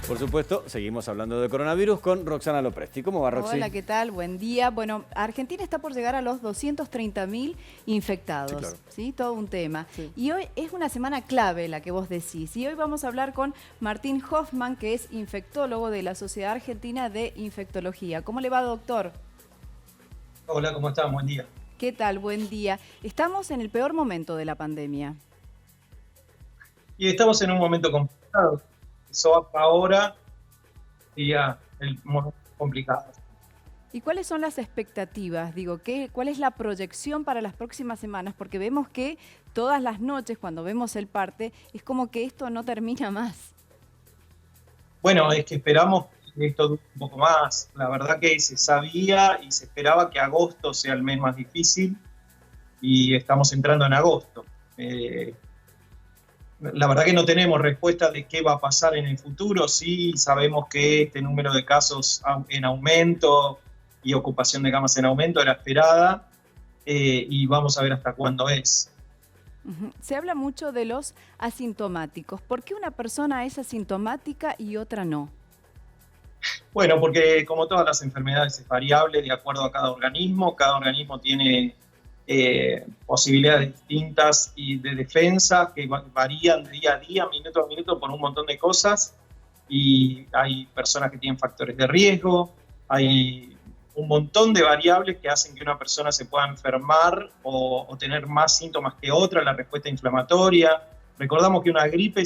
Por supuesto, seguimos hablando de coronavirus con Roxana Lopresti. ¿Cómo va, Roxy? Hola, ¿qué tal? Buen día. Bueno, Argentina está por llegar a los 230.000 infectados. Sí, claro. ¿Sí? Todo un tema. Sí. Y hoy es una semana clave la que vos decís. Y hoy vamos a hablar con Martín Hoffman, que es infectólogo de la Sociedad Argentina de Infectología. ¿Cómo le va, doctor? Hola, ¿cómo están? Buen día. ¿Qué tal? Buen día. Estamos en el peor momento de la pandemia. Y estamos en un momento complicado. Eso ahora sería el momento complicado. ¿Y cuáles son las expectativas? Digo, ¿cuál es la proyección para las próximas semanas? Porque vemos que todas las noches, cuando vemos el parte, es como que esto no termina más. Bueno, es que esperamos que esto dure un poco más. La verdad que se sabía y se esperaba que agosto sea el mes más difícil y estamos entrando en agosto. La verdad que no tenemos respuesta de qué va a pasar en el futuro. Sí sabemos que este número de casos en aumento y ocupación de camas en aumento era esperada y vamos a ver hasta cuándo es. Se habla mucho de los asintomáticos. ¿Por qué una persona es asintomática y otra no? Bueno, porque como todas las enfermedades es variable de acuerdo a cada organismo tiene posibilidades distintas y de defensa que varían día a día, minuto a minuto por un montón de cosas, y hay personas que tienen factores de riesgo, hay un montón de variables que hacen que una persona se pueda enfermar o tener más síntomas que otra, la respuesta inflamatoria. Recordamos que una gripe,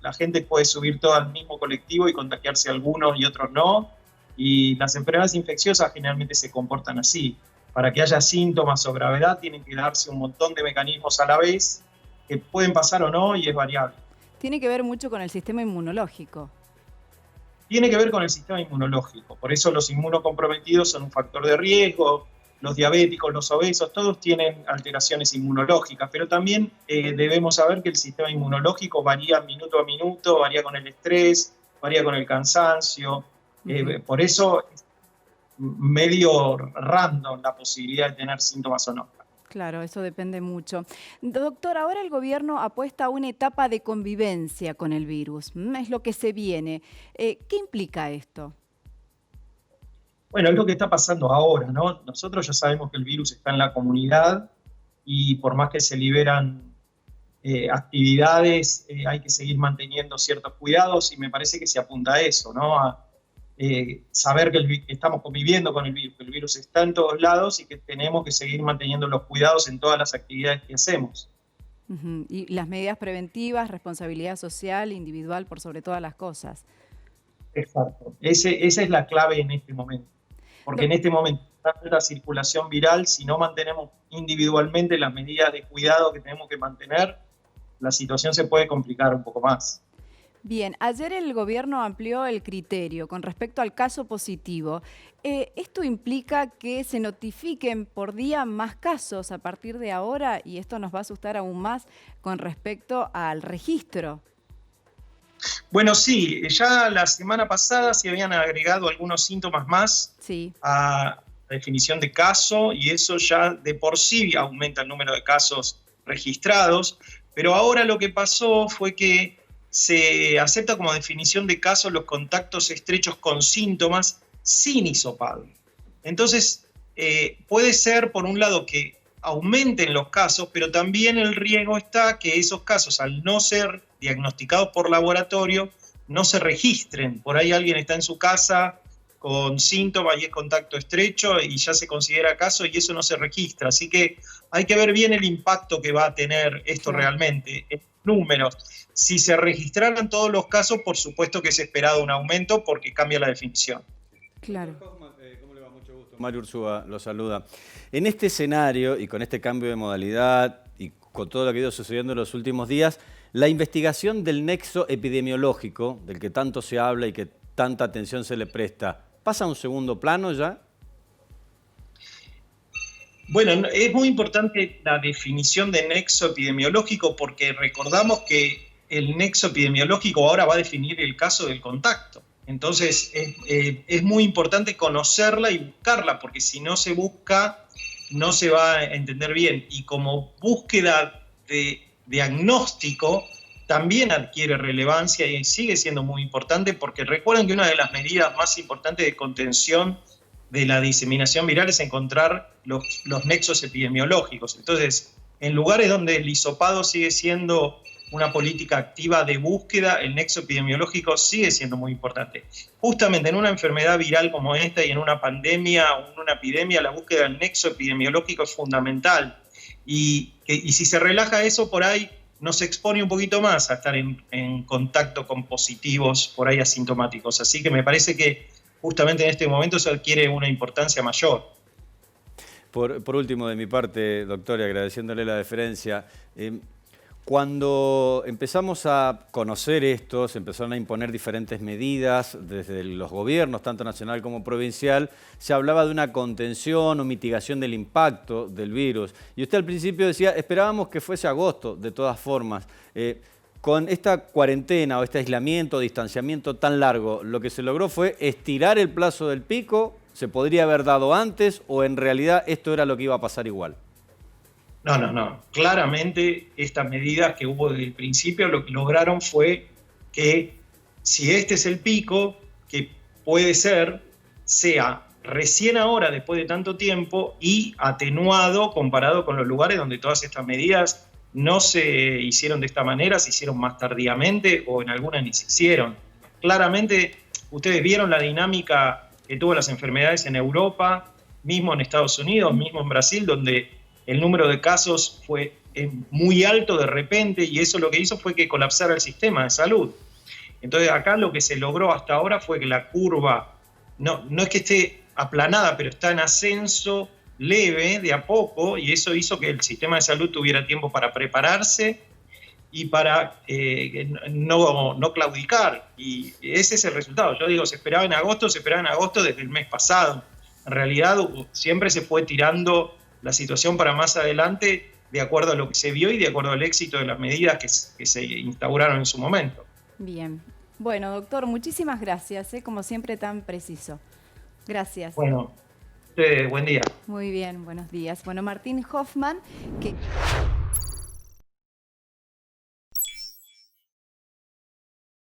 la gente puede subir todo al mismo colectivo y contagiarse a algunos y otros no, y las enfermedades infecciosas generalmente se comportan así. Para que haya síntomas o gravedad tienen que darse un montón de mecanismos a la vez que pueden pasar o no y es variable. Tiene que ver mucho con el sistema inmunológico. Tiene que ver con el sistema inmunológico, por eso los inmunocomprometidos son un factor de riesgo, los diabéticos, los obesos, todos tienen alteraciones inmunológicas, pero también debemos saber que el sistema inmunológico varía minuto a minuto, varía con el estrés, varía con el cansancio, por eso medio random la posibilidad de tener síntomas o no. Claro, eso depende mucho. Doctor, ahora el gobierno apuesta a una etapa de convivencia con el virus. Es lo que se viene. ¿Qué implica esto? Bueno, es lo que está pasando ahora, ¿no? Nosotros ya sabemos que el virus está en la comunidad y por más que se liberan actividades, hay que seguir manteniendo ciertos cuidados y me parece que se apunta a eso, ¿no? A saber que estamos conviviendo con el virus, que el virus está en todos lados y que tenemos que seguir manteniendo los cuidados en todas las actividades que hacemos. Y las medidas preventivas, responsabilidad social, individual, por sobre todas las cosas. Exacto. Esa es la clave en este momento. Porque en este momento, la circulación viral, si no mantenemos individualmente las medidas de cuidado que tenemos que mantener, la situación se puede complicar un poco más. Bien, ayer el gobierno amplió el criterio con respecto al caso positivo. ¿Esto implica que se notifiquen por día más casos a partir de ahora? Y esto nos va a asustar aún más con respecto al registro. Bueno, sí, ya la semana pasada se habían agregado algunos síntomas más a la definición de caso y eso ya de por sí aumenta el número de casos registrados, pero ahora lo que pasó fue que se acepta como definición de caso los contactos estrechos con síntomas sin hisopado. Entonces, puede ser, por un lado, que aumenten los casos, pero también el riesgo está que esos casos, al no ser diagnosticados por laboratorio, no se registren. Por ahí alguien está en su casa con síntomas y es contacto estrecho y ya se considera caso y eso no se registra. Así que hay que ver bien el impacto que va a tener esto realmente en números. Si se registraran todos los casos, por supuesto que es esperado un aumento porque cambia la definición. Claro. ¿Cómo le va? Mucho gusto. Mario Ursúa lo saluda. En este escenario y con este cambio de modalidad y con todo lo que ha ido sucediendo en los últimos días, la investigación del nexo epidemiológico, del que tanto se habla y que tanta atención se le presta, ¿pasa a un segundo plano ya? Bueno, es muy importante la definición de nexo epidemiológico porque recordamos que el nexo epidemiológico ahora va a definir el caso del contacto. Entonces es muy importante conocerla y buscarla porque si no se busca no se va a entender bien. Y como búsqueda de diagnóstico también adquiere relevancia y sigue siendo muy importante, porque recuerden que una de las medidas más importantes de contención de la diseminación viral es encontrar los nexos epidemiológicos. Entonces, en lugares donde el hisopado sigue siendo una política activa de búsqueda, el nexo epidemiológico sigue siendo muy importante. Justamente en una enfermedad viral como esta y en una pandemia o en una epidemia, la búsqueda del nexo epidemiológico es fundamental. Y si se relaja eso, por ahí nos expone un poquito más a estar en contacto con positivos por ahí asintomáticos. Así que me parece que justamente en este momento se adquiere una importancia mayor. Por último, de mi parte, doctor, y agradeciéndole la deferencia, cuando empezamos a conocer esto, se empezaron a imponer diferentes medidas desde los gobiernos, tanto nacional como provincial, se hablaba de una contención o mitigación del impacto del virus. Y usted al principio decía, esperábamos que fuese agosto, de todas formas. Con esta cuarentena o este aislamiento, distanciamiento tan largo, lo que se logró fue estirar el plazo del pico. ¿Se podría haber dado antes o en realidad esto era lo que iba a pasar igual? No. Claramente estas medidas que hubo desde el principio lo que lograron fue que si este es el pico, que puede ser, sea recién ahora, después de tanto tiempo, y atenuado comparado con los lugares donde todas estas medidas no se hicieron de esta manera, se hicieron más tardíamente o en algunas ni se hicieron. Claramente ustedes vieron la dinámica que tuvo las enfermedades en Europa, mismo en Estados Unidos, mismo en Brasil, donde el número de casos fue muy alto de repente y eso lo que hizo fue que colapsara el sistema de salud. Entonces acá lo que se logró hasta ahora fue que la curva, no es que esté aplanada, pero está en ascenso leve, de a poco, y eso hizo que el sistema de salud tuviera tiempo para prepararse y para no claudicar. Y ese es el resultado. Yo digo, se esperaba en agosto desde el mes pasado. En realidad siempre se fue tirando la situación para más adelante de acuerdo a lo que se vio y de acuerdo al éxito de las medidas que se instauraron en su momento. Bien. Bueno, doctor, muchísimas gracias, como siempre tan preciso. Gracias. Bueno, buen día. Muy bien, buenos días. Bueno, Martín Hoffman, que...